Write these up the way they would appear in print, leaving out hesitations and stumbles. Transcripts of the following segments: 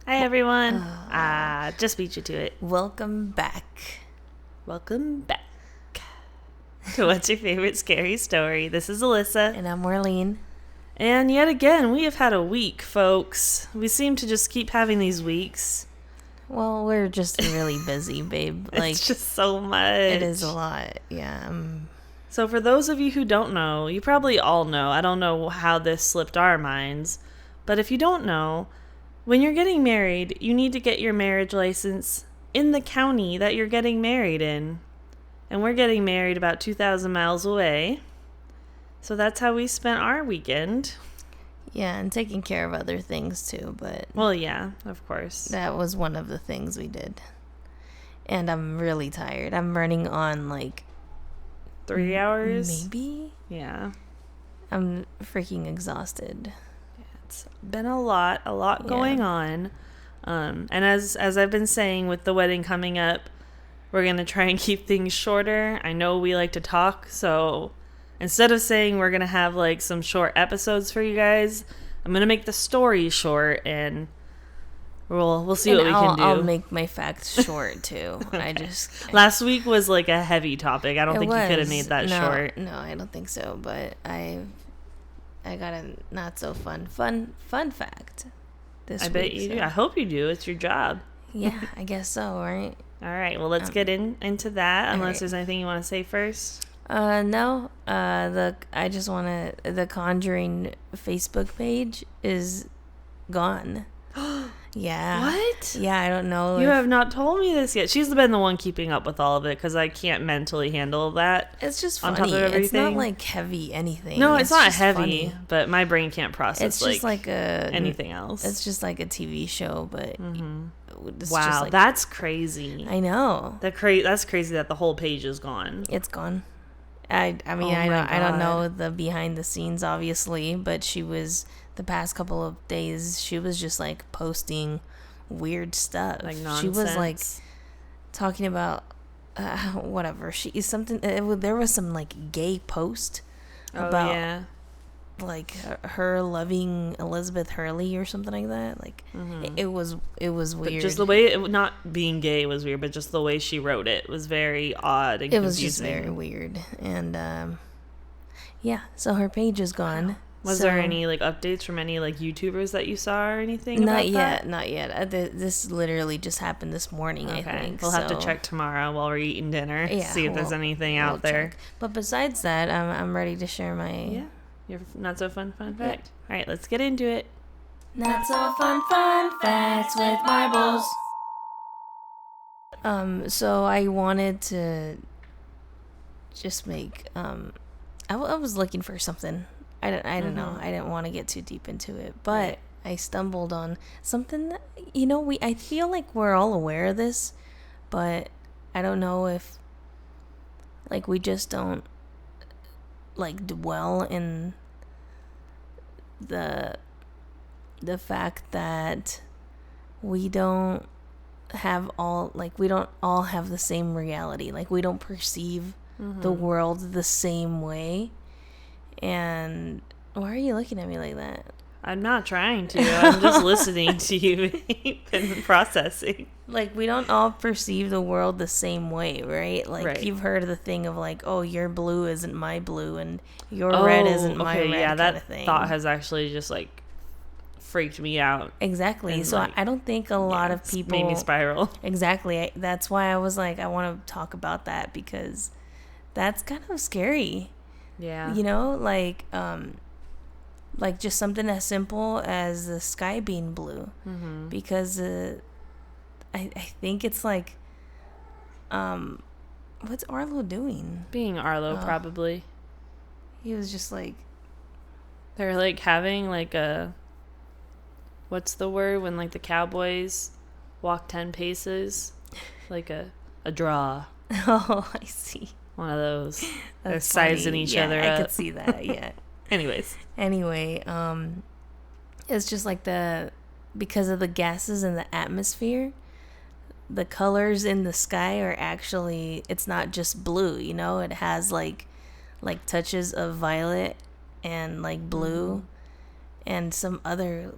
Hi everyone. Just beat you to it. Welcome back. Welcome back to What's Your Favorite Scary Story? This is Alyssa. And I'm Marlene. And yet again, we have had a week, folks. We seem to just keep having these weeks. Well, we're just really busy, babe. It's just so much. It is a lot, yeah. So for those of you who don't know, you probably all know. I don't know how this slipped our minds. But if you don't know, when you're getting married, you need to get your marriage license in the county that you're getting married in. And we're getting married about 2,000 miles away. So that's how we spent our weekend. Yeah, and taking care of other things too, but... Well, yeah, of course. That was one of the things we did. And I'm really tired. I'm running on 3 hours? Maybe? Yeah. I'm freaking exhausted. It's been a lot going on. And as I've been saying, with the wedding coming up, we're going to try and keep things shorter. I know we like to talk, so instead of saying we're going to have some short episodes for you guys, I'm going to make the story short, and we'll see what we can do. I'll make my facts short too. Okay. Last week was a heavy topic. I don't think you could have made that short. No, I don't think so, but I got a not so fun fact this week. I bet you do. I hope you do. It's your job. Yeah, I guess so, right? All right. Well, let's get into that. Unless right. there's anything you want to say first. No. The Conjuring Facebook page is gone. Yeah. What? Yeah, I don't know. You have not told me this yet. She's been the one keeping up with all of it because I can't mentally handle that. It's just on funny. Top of everything. It's not heavy anything. No, it's not just heavy, funny. but my brain can't process. It's just anything else. It's just like a TV show, but wow, that's crazy. I know. That's crazy that the whole page is gone. It's gone. I mean, I don't know the behind the scenes, obviously, but she was the past couple of days. She was just posting weird stuff. Nonsense. She was talking about whatever. There was some gay post about her loving Elizabeth Hurley or something like that. It was weird. But just the way not being gay was weird, but just the way she wrote it was very odd and confusing. It was just very weird, and yeah. So her page is gone. Wow. Was there any updates from any YouTubers that you saw or anything? Not yet. This literally just happened this morning. Okay. I think we'll have to check tomorrow while we're eating dinner. Yeah, see if there's anything out there. Check. But besides that, I'm ready to share my your not so fun fact. Yeah. All right, let's get into it. Not so fun facts with marbles. So I wanted to just make I was looking for something. I don't know. I didn't want to get too deep into it, but I stumbled on something that, I feel like we're all aware of this, but I don't know if we just don't dwell in the fact that we don't all have the same reality. We don't perceive the world the same way. And why are you looking at me like that? I'm not trying to. I'm just listening to you and processing. We don't all perceive the world the same way, right? Right. You've heard of the thing of oh, your blue isn't my blue and your red isn't my red. Yeah, that thing. Thought has actually just freaked me out. Exactly. And so I don't think a lot of people made me spiral. Exactly. That's why I was I want to talk about that, because that's kind of scary. Yeah. Just something as simple as the sky being blue. Mm-hmm. Because I think it's what's Arlo doing? Being Arlo, probably. He was just they're having a, what's the word when the Cowboys walk 10 paces? A draw. Oh, I see. One of those. They're sizing each other up. I could see that, yeah. Anyway, it's just because of the gases in the atmosphere, the colors in the sky are actually, it's not just blue, it has touches of violet and blue and some other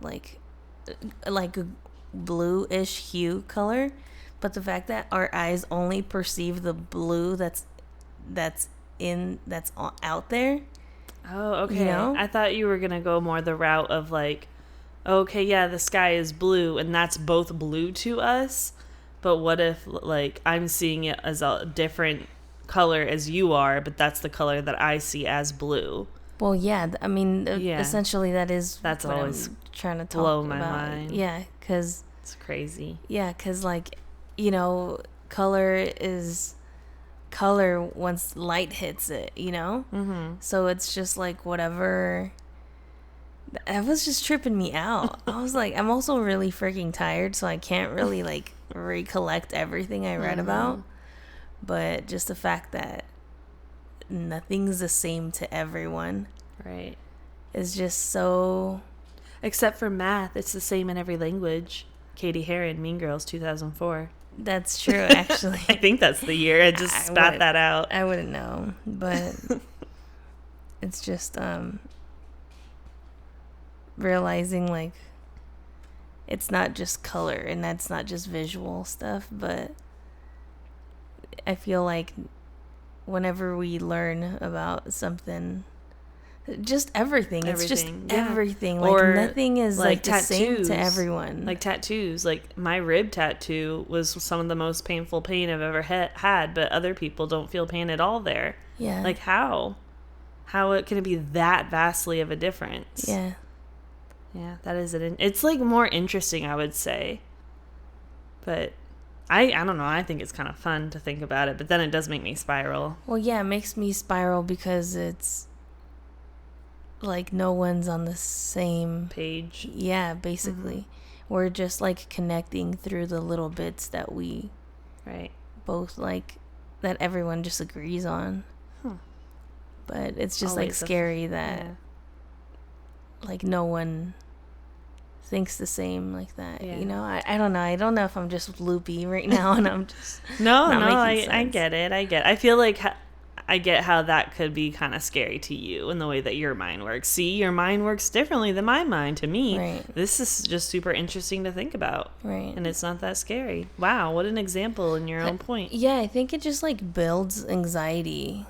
bluish hue color, but the fact that our eyes only perceive the blue that's out there. Oh, okay. You know? I thought you were going to go more the route of like, okay, yeah, the sky is blue and that's both blue to us. But what if like I'm seeing it as a different color as you are, but that's the color that I see as blue? Well, yeah, I mean, essentially that's what always I'm trying to talk blow my about. mind. Yeah, because it's crazy. Yeah, because like, you know, color is color once light hits it, you know? Mm-hmm. So it's just like whatever. That was just tripping me out. I was like, I'm also really freaking tired, so I can't really like recollect everything I read about. But just the fact that nothing's the same to everyone. Right. Is just so... Except for math, it's the same in every language. Katie Heron, Mean Girls, 2004. That's true, actually. I think that's the year. I just spat that out. I wouldn't know, but it's just realizing like it's not just color and that's not just visual stuff, but I feel like whenever we learn about something, just everything. It's just everything. Like or nothing is like the tattoos. Same to everyone. Like tattoos. Like my rib tattoo was some of the most painful pain I've ever had, but other people don't feel pain at all there. Yeah. Like how? How can it be that vastly of a difference? Yeah. Yeah, that is it. It's like more interesting, I would say. But I don't know. I think it's kind of fun to think about it, but then it does make me spiral. Well, yeah, it makes me spiral because it's like no one's on the same page. Yeah, basically. We're just like connecting through the little bits that we both like, that everyone just agrees on. But it's just always like scary that like no one thinks the same like that. You know, I don't know. I don't know if I'm just loopy right now and I'm just I get it. I feel like I get how that could be kind of scary to you in the way that your mind works. See, your mind works differently than my mind. To me, this is just super interesting to think about. Right. And it's not that scary. Wow, what an example in your own point. Yeah, I think it just like builds anxiety.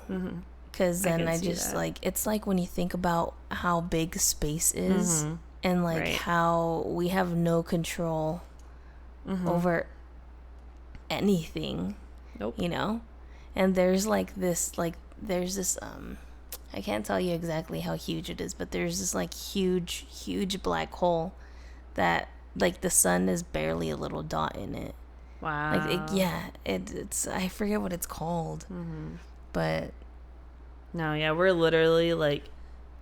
Because then I just like, it's like when you think about how big space is and like how we have no control over anything. Nope. You know? And there's like this, like, there's this, I can't tell you exactly how huge it is, but there's this like huge black hole that like the sun is barely a little dot in it. Wow. Like, it's, I forget what it's called, but. No, yeah, we're literally like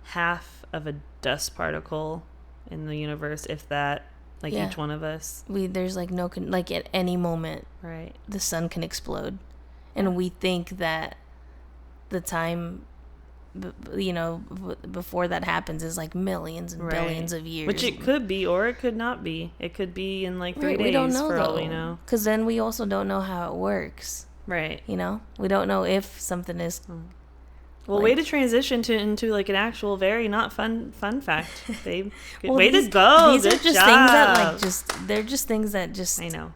half of a dust particle in the universe, if that, like each one of us. There's like no, like at any moment, the sun can explode. And we think that the time, you know, before that happens is like millions and billions of years. Which it could be, or it could not be. It could be in like 3 days. We don't know, for all we know. Because then we also don't know how it works. Right. You know, we don't know if something is. Well, way to transition into like an actual very not fun fact, babe. Way to go. These are just things that like they're just things that just. I know.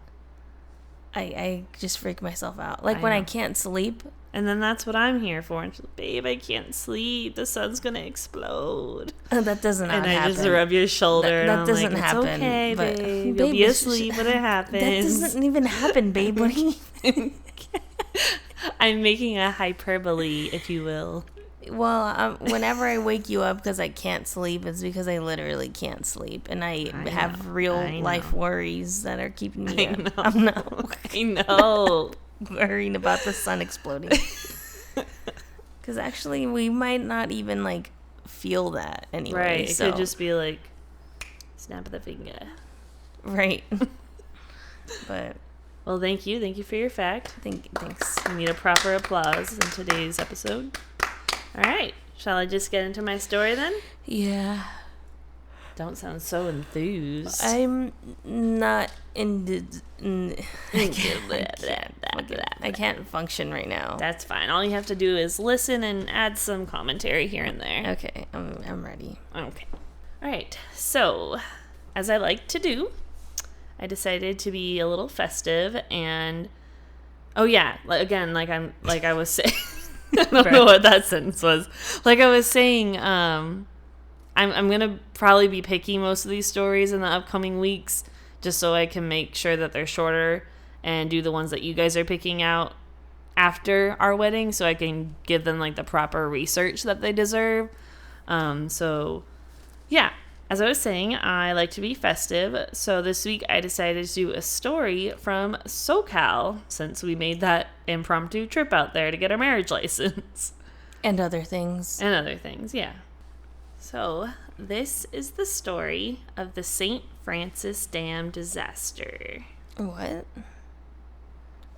I just freak myself out. Like when I can't sleep. And then that's what I'm here for. And she's like, babe, I can't sleep. The sun's going to explode. That doesn't happen. And I just rub your shoulder. That doesn't happen. It's okay, babe. You'll be asleep when it happens. That doesn't even happen, babe. What do you I'm making a hyperbole, if you will. Well, whenever I wake you up because I can't sleep, it's because I literally can't sleep, and I have real life worries that are keeping me up. I know. Worrying about the sun exploding. Because actually, we might not even like feel that anyway. Right. It could just be like snap of the finger. Right. But. Well, thank you. Thank you for your fact. Thanks. We need a proper applause in today's episode. All right. Shall I just get into my story then? Yeah. Don't sound so enthused. I'm not I can't function right now. That's fine. All you have to do is listen and add some commentary here and there. Okay. I'm ready. Okay. All right. So, as I like to do, I decided to be a little festive and, oh yeah, again, like I was saying, I don't know what that sentence was. Like I was saying, I'm going to probably be picking most of these stories in the upcoming weeks just so I can make sure that they're shorter and do the ones that you guys are picking out after our wedding so I can give them like the proper research that they deserve. So yeah, as I was saying, I like to be festive. So this week I decided to do a story from SoCal since we made that impromptu trip out there to get our marriage license. And other things. And other things, yeah. So this is the story of the St. Francis Dam disaster. What?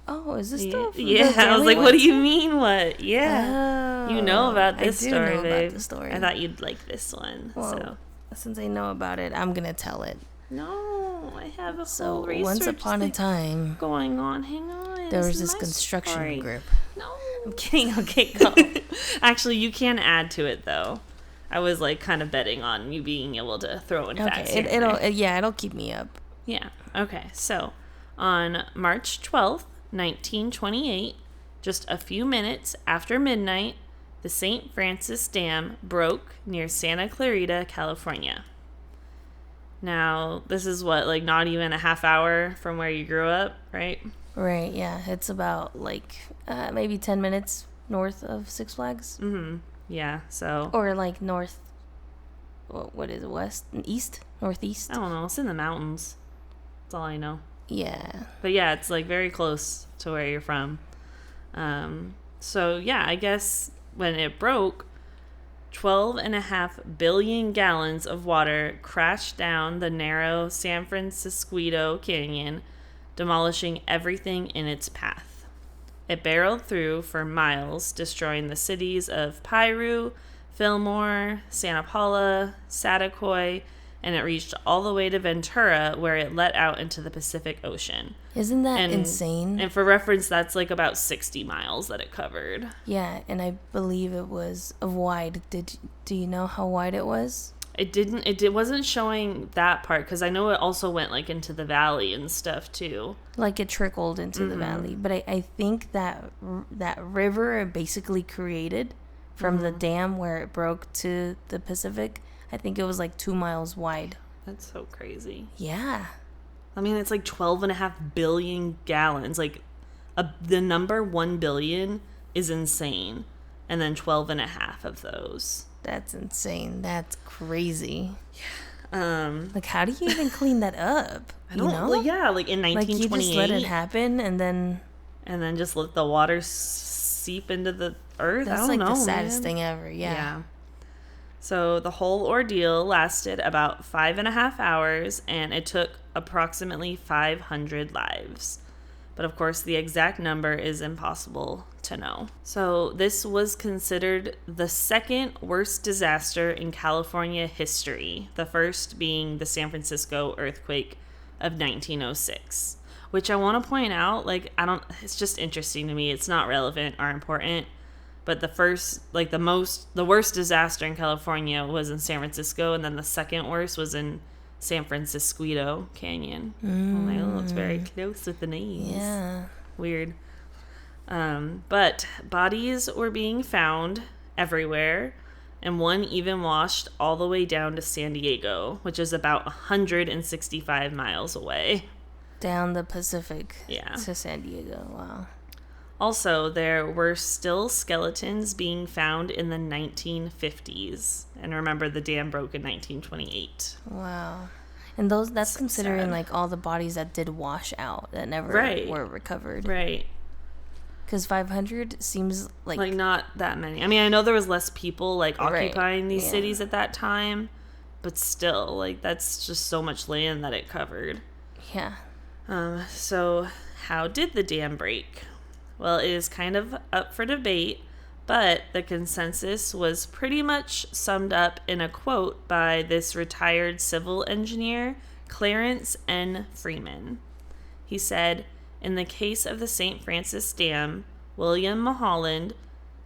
Oh, is this Yeah, the yeah. I was like, what do you mean, what? Yeah. Oh, you know about this I do story, know babe. about the story. I thought you'd like this one. Well, so since I know about it, I'm going to tell it. no, I have a So, whole research once upon a time, going on. Hang on. there was is this my construction story. group. No. I'm kidding. Okay, go. Actually, you can add to it, though. I was, like, kind of betting on you being able to throw in facts here and there. It'll keep me up. Yeah. Okay. So, on March 12th, 1928, just a few minutes after midnight, the St. Francis Dam broke near Santa Clarita, California. Now, this is what, like, not even a half hour from where you grew up, right? Right, yeah. It's about, like, maybe 10 minutes north of Six Flags. Mm-hmm. Yeah, so... Or, like, north... What is it, west? East? Northeast? I don't know. It's in the mountains. That's all I know. Yeah. But yeah, it's like very close to where you're from. So yeah, I guess when it broke, 12.5 billion gallons of water crashed down the narrow San Francisco Canyon, demolishing everything in its path. It barreled through for miles, destroying the cities of Piru, Fillmore, Santa Paula, Satacoy, and it reached all the way to Ventura, where it let out into the Pacific Ocean. Isn't that insane? And for reference, that's like about 60 miles that it covered. Yeah, and I believe it was wide. Do you know how wide it was? It wasn't showing that part, because I know it also went like into the valley and stuff too. Like it trickled into the valley. But I think that river basically created from the dam where it broke to the Pacific. I think it was like 2 miles wide. That's so crazy. Yeah. I mean, it's like 12.5 billion gallons. Like, the number 1 billion is insane. And then 12.5 of those. That's insane. That's crazy. Yeah. Like, how do you even clean that up? I don't know. Well, yeah, like in 1928. Like, you just let it happen and then just let the water seep into the earth. That's I don't like know, the saddest man. thing ever. Yeah. So the whole ordeal lasted about 5.5 hours, and it took approximately 500 lives. But of course, the exact number is impossible to know. So this was considered the second worst disaster in California history, the first being the San Francisco earthquake of 1906. Which I want to point out, like, it's just interesting to me. It's not relevant or important. But the worst disaster in California was in San Francisco, and then the second worst was in San Francisco Canyon. Oh, it's very close with the names. Yeah. Weird. But bodies were being found everywhere, and one even washed all the way down to San Diego, which is about 165 miles away. Down the Pacific to San Diego. Wow. Also, there were still skeletons being found in the 1950s. And remember, the dam broke in 1928. Wow. And that's so considering, sad. like, all the bodies that did wash out that never were recovered. Right. Because 500 seems like... not that many. I mean, I know there was less people, like, occupying these cities at that time. But still, like, that's just so much land that it covered. Yeah. So, how did the dam break? Well, it is kind of up for debate, but the consensus was pretty much summed up in a quote by this retired civil engineer, Clarence N. Freeman. He said, "In the case of the St. Francis Dam, William Mulholland,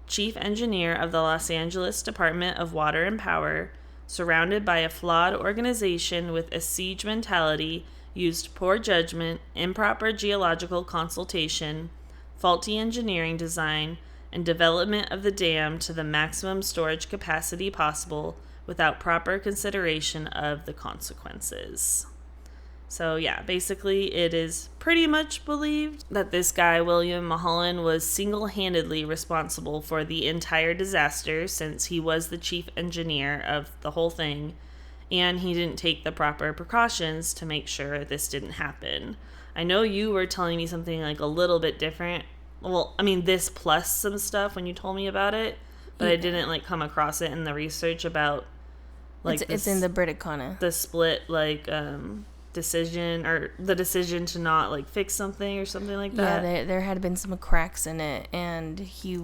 chief engineer of the Los Angeles Department of Water and Power, surrounded by a flawed organization with a siege mentality, used poor judgment, improper geological consultation, faulty engineering design, and development of the dam to the maximum storage capacity possible without proper consideration of the consequences. So yeah, basically it is pretty much believed that this guy, William Mulholland, was single-handedly responsible for the entire disaster since he was the chief engineer of the whole thing, and he didn't take the proper precautions to make sure this didn't happen. I know you were telling me something like a little bit different. Well, I mean, this plus some stuff when you told me about it, but I didn't like come across it in the research about like it's in the Briticana. The split decision or the decision to not like fix something or something like that. Yeah, there had been some cracks in it, and he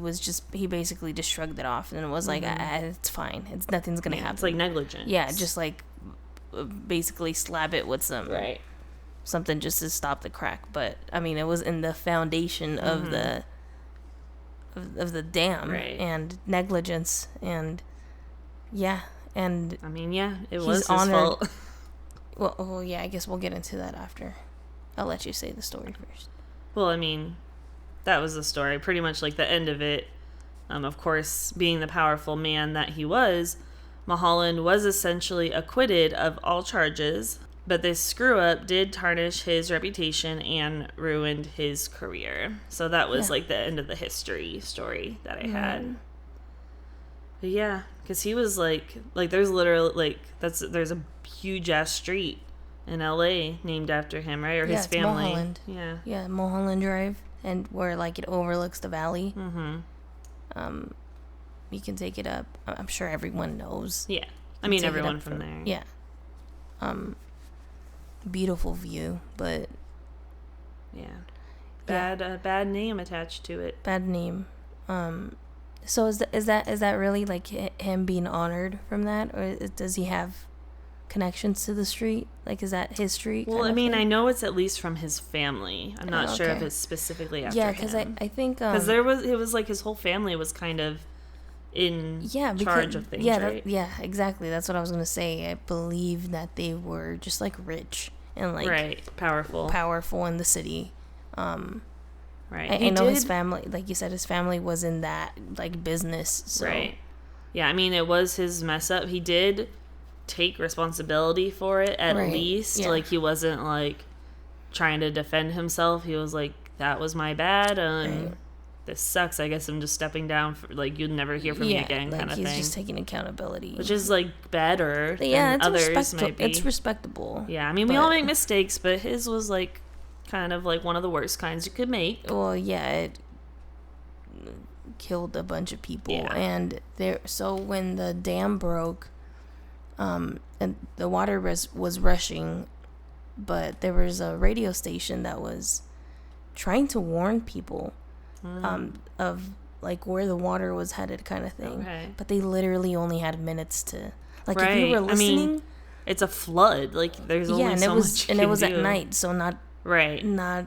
basically just shrugged it off and was like, it's fine, nothing's gonna happen. It's like negligence. Yeah, just like basically slab it with something just to stop the crack. But I mean, it was in the foundation of the dam, and negligence, and and I mean, it was his fault. Well, yeah, I guess we'll get into that after. I'll let you say the story first. Well, I mean, that was the story. Pretty much like the end of it. Of course, being the powerful man that he was, Mulholland was essentially acquitted of all charges, but this screw-up did tarnish his reputation and ruined his career. So that was like the end of the history story that I had. But yeah, because he was like there's literally there's a huge ass street in LA named after him, right? Or his family. Mulholland. Yeah, Mulholland Drive, and where like it overlooks the valley. You can take it up. I'm sure everyone knows. Yeah, I mean everyone from there. Yeah. Beautiful view, but bad name attached to it. Bad name. So is that really like him being honored from that, or does he have connections to the street? Like, is that his street? Well, I mean, I know it's at least from his family. I'm not sure if it's specifically after him. Yeah, because I think because it was like his whole family was kind of in charge of things. Right? Exactly. That's what I was gonna say. I believe that they were just like rich and like powerful in the city. Right. I know his family, like you said, his family was in that like business. So. Right. Yeah, I mean, it was his mess up. He did take responsibility for it at least. Like, he wasn't like trying to defend himself. He was like, that was my bad. This sucks. I guess I'm just stepping down. Like, you'll never hear from me again, kind of thing. He's just taking accountability, which is like better than others might be. It's respectable. Yeah, I mean, we all make mistakes, but his was like kind of like one of the worst kinds you could make. Well, yeah, it killed a bunch of people, and so when the dam broke, and the water was rushing, but there was a radio station that was trying to warn people of like where the water was headed, kind of thing. But they literally only had minutes to, like, if you were listening. I mean, it's a flood. Like, there's only so much you can do. And it was at night, so not. Not.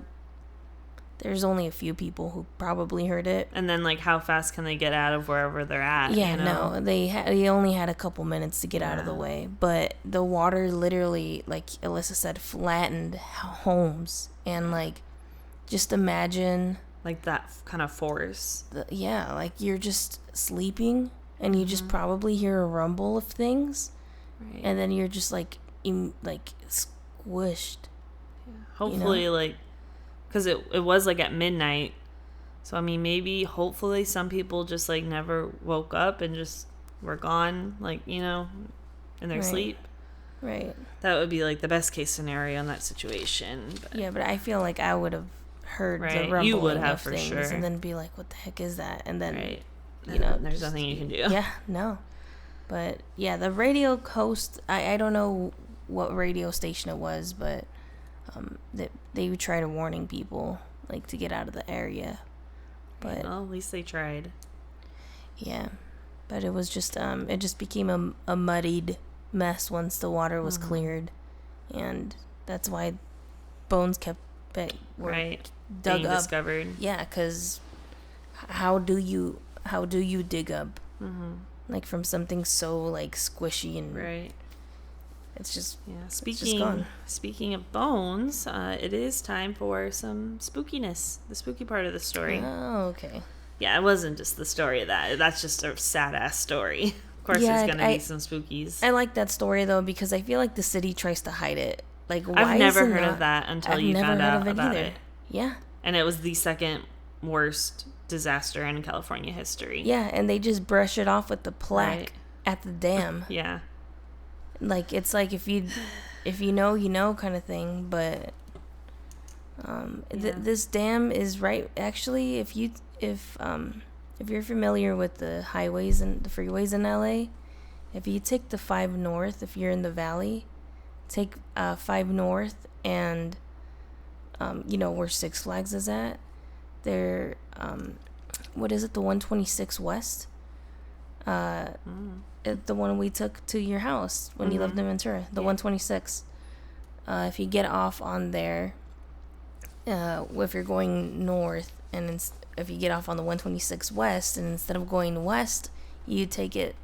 There's only a few people who probably heard it. And then, like, how fast can they get out of wherever they're at? Yeah, no, they only had a couple minutes to get out of the way. But the water literally, like Alyssa said, flattened homes. And, like, just imagine, like, that kind of force. Like, you're just sleeping and you just probably hear a rumble of things. Right. And then you're just, like, squished. Hopefully, like, because it was like at midnight, so I mean, maybe hopefully some people just like never woke up and just were gone, like, in their sleep. Right. That would be like the best case scenario in that situation. But I feel like I would have heard the rumbling you would have of for things, sure, and then be like, "What the heck is that?" And then there's nothing you can do. Yeah, no. But yeah, the radio host, I don't know what radio station it was, but. They tried warning people, like, to get out of the area, but well, at least they tried. Yeah, but it was just it just became a muddied mess once the water was cleared, and that's why bones kept dug being up. Discovered. Yeah, because how do you dig up like from something so like squishy and right. It's just Speaking of bones, it is time for some spookiness. The spooky part of the story. Oh, okay. Yeah, it wasn't just the story of that. That's just a sad ass story. Of course, there's gonna be some spookies. I like that story though because I feel like the city tries to hide it. Like, why I've never heard of that until you found out about it. Yeah. And it was the second worst disaster in California history. Yeah, and they just brush it off with the plaque at the dam. Yeah. Like, it's like if you know, you know kind of thing, but this dam is right. Actually, if you're familiar with the highways and the freeways in LA, if you take the 5 North, if you're in the valley, take 5 North and you know where Six Flags is at, there what is it, the 126 West, the one we took to your house when you lived in Ventura, the 126. If you get off on there, if you're going north, and if you get off on the 126 West, and instead of going west, you take it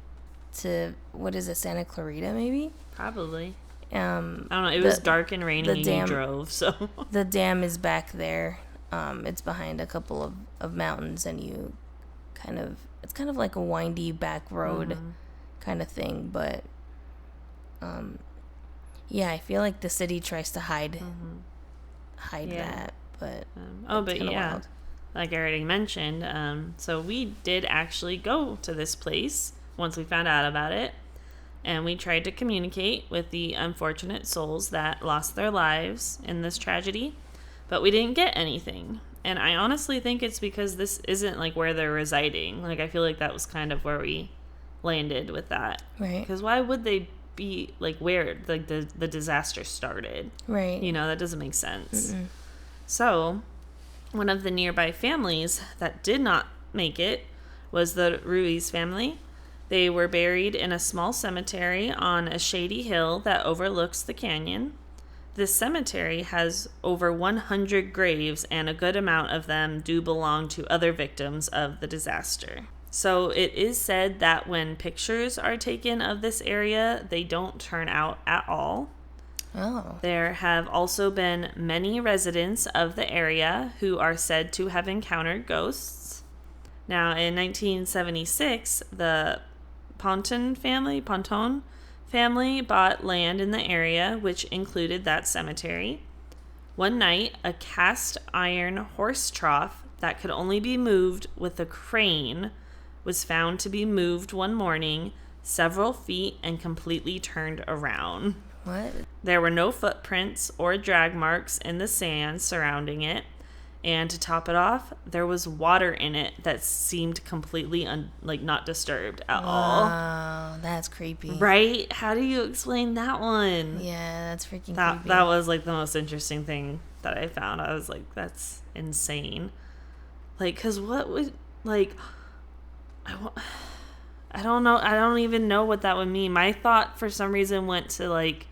to, what is it, Santa Clarita maybe? Probably. I don't know. It was dark and raining and you drove, so. The dam is back there. It's behind a couple of mountains, and it's kind of like a windy back road kind of thing, but yeah, I feel like the city tries to hide that, but but yeah, wild. Like I already mentioned, so we did actually go to this place once we found out about it, and we tried to communicate with the unfortunate souls that lost their lives in this tragedy, but we didn't get anything. And I honestly think it's because this isn't like where they're residing. Like, I feel like that was kind of where we landed with that. Right. Because why would they be like where like the disaster started? Right. You know, that doesn't make sense. Mm-mm. So one of the nearby families that did not make it was the Ruiz family. They were buried in a small cemetery on a shady hill that overlooks the canyon. This cemetery has over 100 graves, and a good amount of them do belong to other victims of the disaster. So it is said that when pictures are taken of this area, they don't turn out at all. Oh. There have also been many residents of the area who are said to have encountered ghosts. Now, in 1976, the Ponton family bought land in the area, which included that cemetery. One night, a cast iron horse trough that could only be moved with a crane was found to be moved one morning several feet and completely turned around. What? There were no footprints or drag marks in the sand surrounding it. And to top it off, there was water in it that seemed completely not disturbed at all. Wow, that's creepy. Right? How do you explain that one? Yeah, that's freaking creepy. That was like the most interesting thing that I found. I was like, that's insane. Like, because what would, like, I don't know. I don't even know what that would mean. My thought for some reason went to like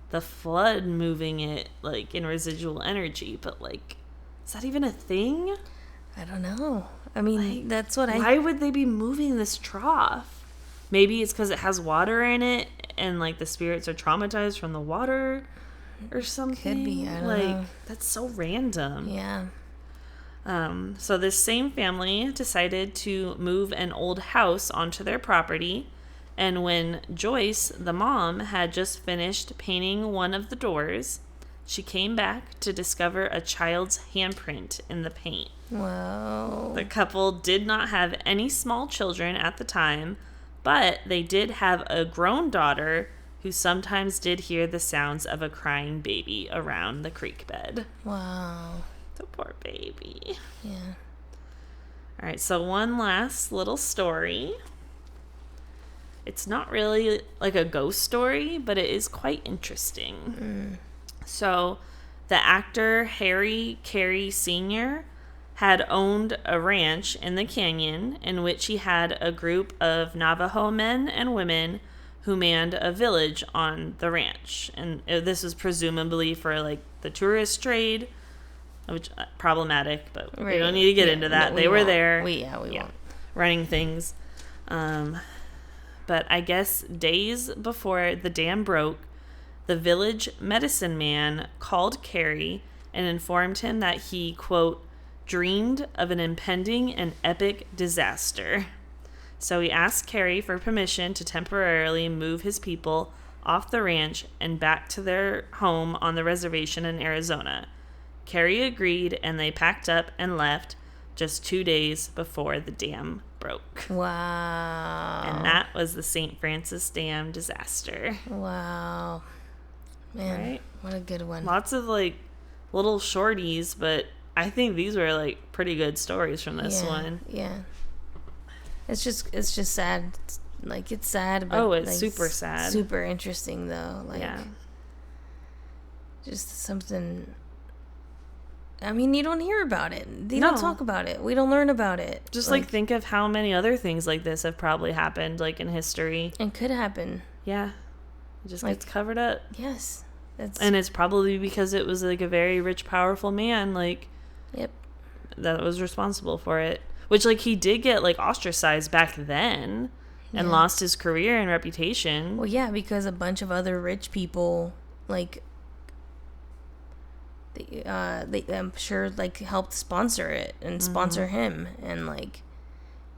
the flood moving it like in residual energy, but like, is that even a thing? I don't know. I mean, that's what Why would they be moving this trough? Maybe it's because it has water in it and, like, the spirits are traumatized from the water or something. Could be. I don't know. That's so random. Yeah. So this same family decided to move an old house onto their property. And when Joyce, the mom, had just finished painting one of the doors, she came back to discover a child's handprint in the paint. Wow. The couple did not have any small children at the time, but they did have a grown daughter who sometimes did hear the sounds of a crying baby around the creek bed. Wow. The poor baby. Yeah. All right, so one last little story. It's not really like a ghost story, but it is quite interesting. So, the actor Harry Carey Sr. had owned a ranch in the canyon in which he had a group of Navajo men and women who manned a village on the ranch. And this was presumably for like the tourist trade, which problematic, but we don't need to get into that. No, they were there. We won't. Running things. but I guess days before the dam broke, the village medicine man called Carrie and informed him that he, quote, dreamed of an impending and epic disaster. So he asked Carrie for permission to temporarily move his people off the ranch and back to their home on the reservation in Arizona. Carrie agreed, and they packed up and left just 2 days before the dam broke. Wow. And that was the St. Francis Dam disaster. Wow. Man, right? What a good one. Lots of, like, little shorties, but I think these were, like, pretty good stories from this one. Yeah. It's just sad. Like, it's sad, but it's like, super sad. Super interesting, though. Like, yeah. Just something. I mean, you don't hear about it. They don't talk about it. We don't learn about it. Just, like, think of how many other things like this have probably happened, like, in history. And could happen. Yeah. It just gets covered up. Yes. And it's probably because it was, like, a very rich, powerful man, like, yep, that was responsible for it. Which, like, he did get, like, ostracized back then and lost his career and reputation. Well, yeah, because a bunch of other rich people, like, they I'm sure, like, helped sponsor it and sponsor him. And, like,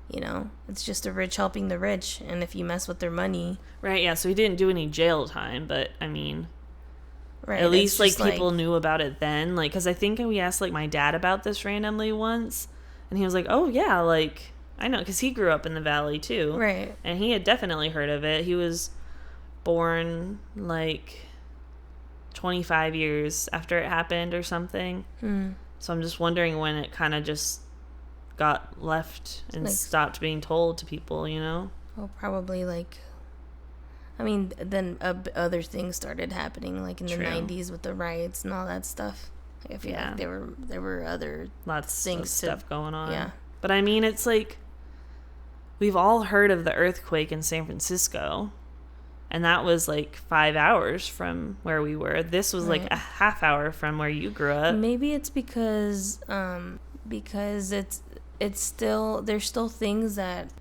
you know, it's just the rich helping the rich. And if you mess with their money. Right, yeah, so he didn't do any jail time, but, I mean... Right, at least, like, people knew about it then. Like, because I think we asked, like, my dad about this randomly once. And he was like, oh, yeah, like, I know. Because he grew up in the valley, too. Right. And he had definitely heard of it. He was born, like, 25 years after it happened or something. So I'm just wondering when it kind of just got left and stopped being told to people, you know? Well, probably, like... I mean, then other things started happening, like in the 90s with the riots and all that stuff. I feel like there were other things stuff going on. Yeah. But I mean, it's like we've all heard of the earthquake in San Francisco, and that was like 5 hours from where we were. This was like a half hour from where you grew up. Maybe it's because it's still there's still things that.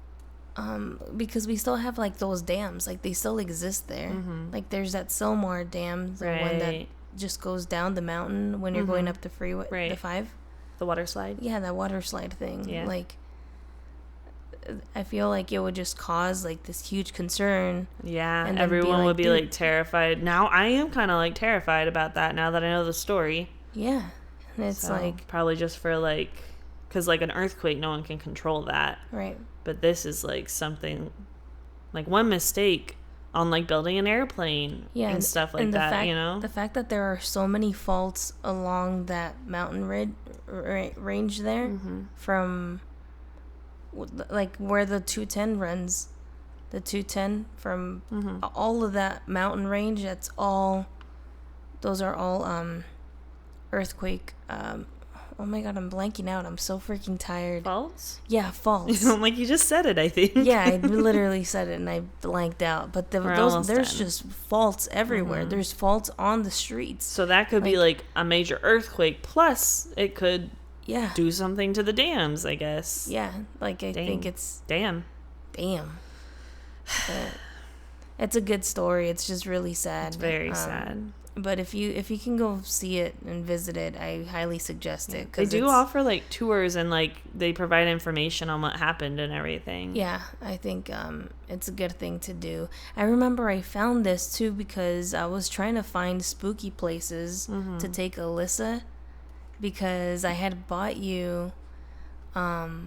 Because we still have, like, those dams. Like, they still exist there. Like, there's that Silmar Dam, the one that just goes down the mountain when you're going up the freeway, the 5. The water slide? Yeah, that water slide thing. Yeah. Like, I feel like it would just cause, like, this huge concern. Yeah, and everyone would be, like, terrified. Now, I am kind of, like, terrified about that now that I know the story. Yeah. And it's, so, like... probably just for, like... Because, like, an earthquake, no one can control that. Right. But this is, like, something... Like, one mistake on, like, building an airplane and stuff like that, you know? The fact that there are so many faults along that mountain range there from, like, where the 210 runs. The 210 from all of that mountain range, those are all earthquake... Oh my god, I'm blanking out. I'm so freaking tired. Faults? Yeah, faults. Like you just said it, I think. Yeah, I literally said it and I blanked out. But there's just faults everywhere. There's faults on the streets. So that could be like a major earthquake. Plus, it could do something to the dams, I guess. Yeah, like I think it's... Damn. But it's a good story. It's just really sad. It's very sad. But if you can go see it and visit it, I highly suggest it. They do offer, like, tours and, like, they provide information on what happened and everything. Yeah, I think it's a good thing to do. I remember I found this, too, because I was trying to find spooky places to take Alyssa, because I had bought you... I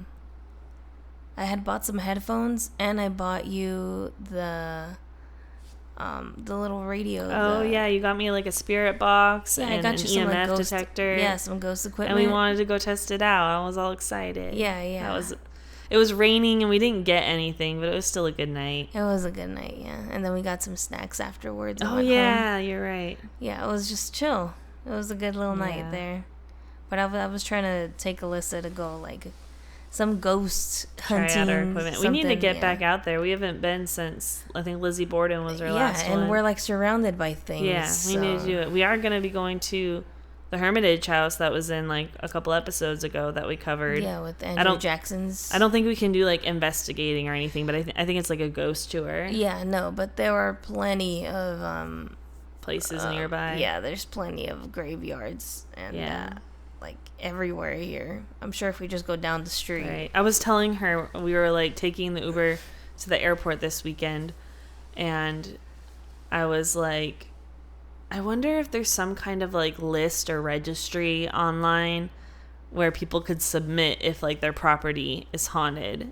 had bought some headphones, and I bought you the little radio. Oh, yeah, you got me, like, a spirit box and I got you an EMF detector. Yeah, some ghost equipment. And we wanted to go test it out. I was all excited. Yeah. It was raining and we didn't get anything, but it was still a good night. It was a good night, yeah. And then we got some snacks afterwards. Oh, yeah, you're right. Yeah, it was just chill. It was a good little night there. But I was trying to take Alyssa to go, like... some ghost hunting. Equipment. We need to get back out there. We haven't been since, I think, Lizzie Borden was our last one. Yeah, and we're, like, surrounded by things. Yeah, we need to do it. We are going to be going to the Hermitage house that was in like a couple episodes ago that we covered. Yeah, with Andrew Jackson's. I don't think we can do like investigating or anything, but I think it's like a ghost tour. Yeah, no, but there are plenty of places nearby. Yeah, there's plenty of graveyards and like everywhere here. I'm sure if we just go down the street. Right. I was telling her we were like taking the Uber to the airport this weekend, and I was like, I wonder if there's some kind of like list or registry online where people could submit if like their property is haunted,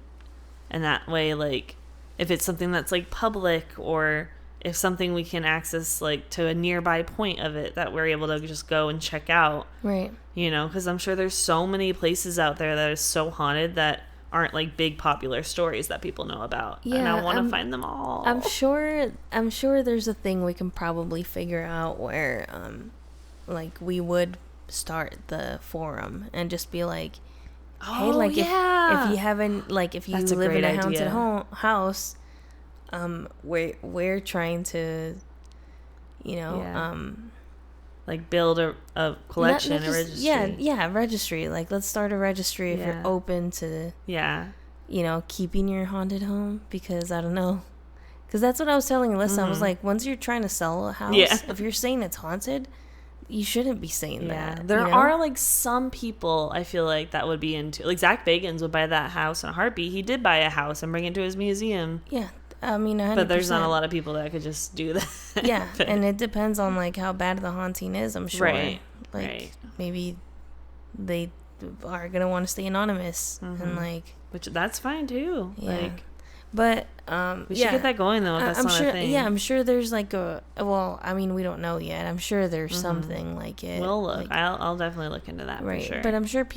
and that way, like, if it's something that's like public, or if something we can access like to a nearby point of it that we're able to just go and check out. Right. You know, because I'm sure there's so many places out there that are so haunted that aren't like big popular stories that people know about. Yeah, and I want to find them all. I'm sure there's a thing we can probably figure out where like we would start the forum and just be like, hey, like if you haven't, like if you live in a haunted house, we're trying to, you know, like build a collection, a registry. Yeah, registry. Like, let's start a registry if you're open to, you know, keeping your haunted home, because I don't know. Because that's what I was telling Alyssa. I was like, once you're trying to sell a house, if you're saying it's haunted, you shouldn't be saying that. There are like some people I feel like that would be into, like Zach Bagans would buy that house in a heartbeat. He did buy a house and bring it to his museum. Yeah. I mean, 100%. But there's not a lot of people that could just do that. Yeah, and it depends on like how bad the haunting is, I'm sure. Right. Like maybe they are gonna want to stay anonymous, and like, which that's fine too. Yeah. Like, but we should get that going though. If that's not a thing. Yeah, I'm sure there's like well, I mean, we don't know yet. I'm sure there's something like it. We'll look. Like, I'll definitely look into that for sure. But I'm sure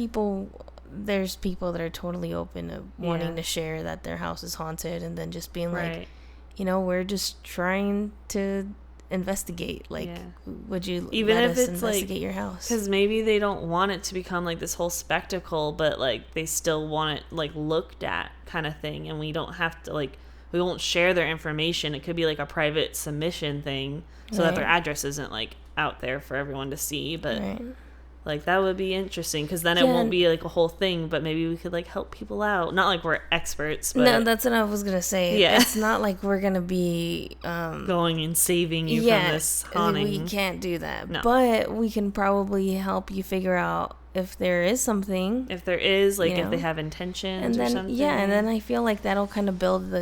there's people that are totally open to wanting to share that their house is haunted, and then just being like, you know, we're just trying to investigate. Like, would you even let if us it's investigate like, your house? because maybe they don't want it to become like this whole spectacle, but like they still want it like looked at kind of thing, and we don't have to like, we won't share their information. It could be like a private submission thing, so that their address isn't like out there for everyone to see, but like that would be interesting, because then it won't be like a whole thing, but maybe we could like help people out. Not like we're experts, but no, that's what I was gonna say. It's not like we're gonna be going and saving you from this haunting. We can't do that. No. But we can probably help you figure out if there is something, if there is, like, if they have intentions, and then, or something. And then I feel like that'll kind of build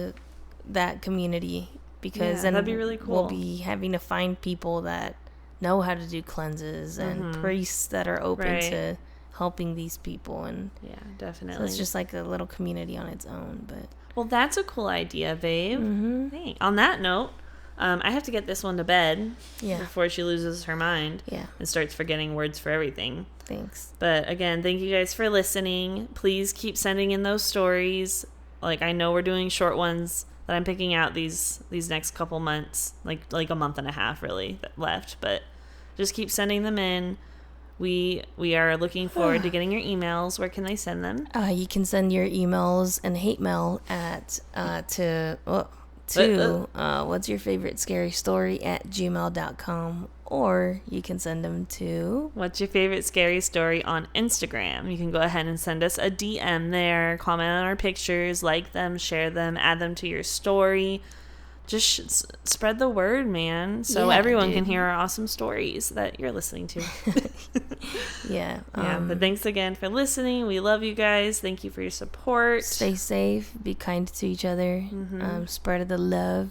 that community, because then that'd be really cool. We'll be having to find people that know how to do cleanses, and priests that are open to helping these people, and definitely. So it's just like a little community on its own. But well, that's a cool idea, babe. Hey, on that note, I have to get this one to bed before she loses her mind and starts forgetting words for everything. Thanks. But again, thank you guys for listening. Please keep sending in those stories. Like, I know we're doing short ones that I'm picking out these next couple months, like a month and a half really left, but just keep sending them in. We are looking forward to getting your emails. Where can they send them? You can send your emails and hate mail at to what's your favorite scary story at gmail.com, or you can send them to What's Your Favorite Scary Story on Instagram. You can go ahead and send us a DM there, comment on our pictures, like them, share them, add them to your story. Just spread the word, man, so everyone can hear our awesome stories that you're listening to. But thanks again for listening. We love you guys. Thank you for your support. Stay safe. Be kind to each other. Spread the love.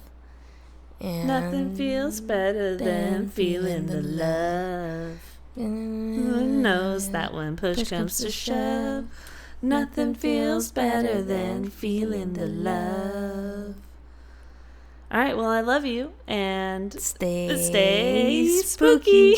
And nothing feels better than feeling the love. Who knows that when push comes to shove, nothing feels better than feeling the love. All right, well, I love you, and stay spooky.